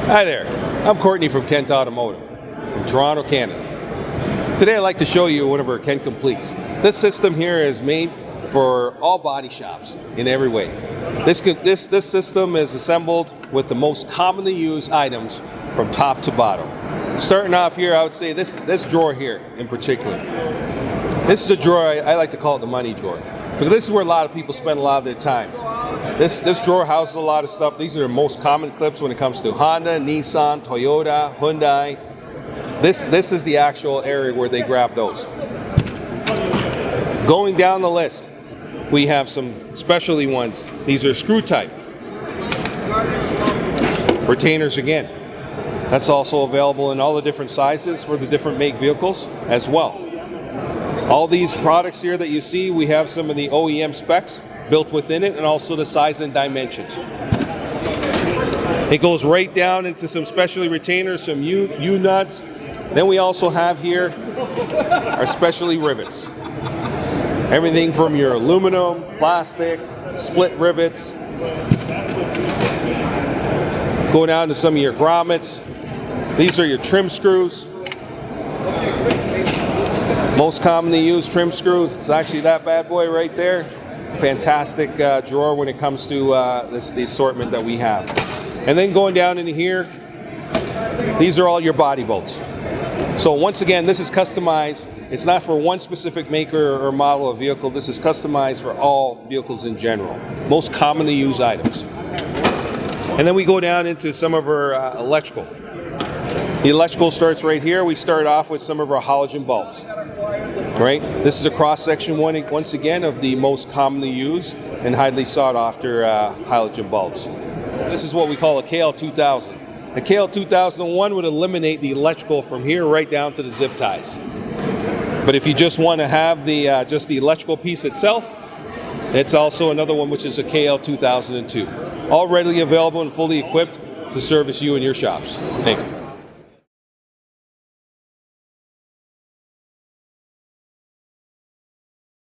Hi there, I'm Courtney from Kent Automotive, from Toronto, Canada. Today I'd like to show you one of our Kent Completes. This system here is made for all body shops in every way. This system is assembled with the most commonly used items from top to bottom. Starting off here, I would say this drawer here in particular. This is a drawer, I like to call it the money drawer, because this is where a lot of people spend a lot of their time. This drawer houses a lot of stuff. These are the most common clips when it comes to Honda, Nissan, Toyota, Hyundai. This is the actual area where they grab those. Going down the list, we have some specialty ones. These are screw type. Retainers again. That's also available in all the different sizes for the different make vehicles as well. All these products here that you see, we have some of the OEM specs built within it, and also the size and dimensions. It goes right down into some specialty retainers, some U-nuts. Then we also have here our specialty rivets. Everything from your aluminum, plastic, split rivets. Go down to some of your grommets. These are your trim screws. Most commonly used trim screws is actually that bad boy right there. Fantastic drawer when it comes to the assortment that we have. And then going down into here, these are all your body bolts. So once again, this is customized. It's not for one specific maker or model of vehicle. This is customized for all vehicles in general. Most commonly used items. And then we go down into some of our electrical. The electrical starts right here. We start off with some of our halogen bulbs. Right? This is a cross-section once again of the most commonly used and highly sought after halogen bulbs. This is what we call a KL2000. The KL2001 would eliminate the electrical from here right down to the zip ties. But if you just want to have just the electrical piece itself, it's also another one which is a KL2002. All readily available and fully equipped to service you and your shops. Thank you.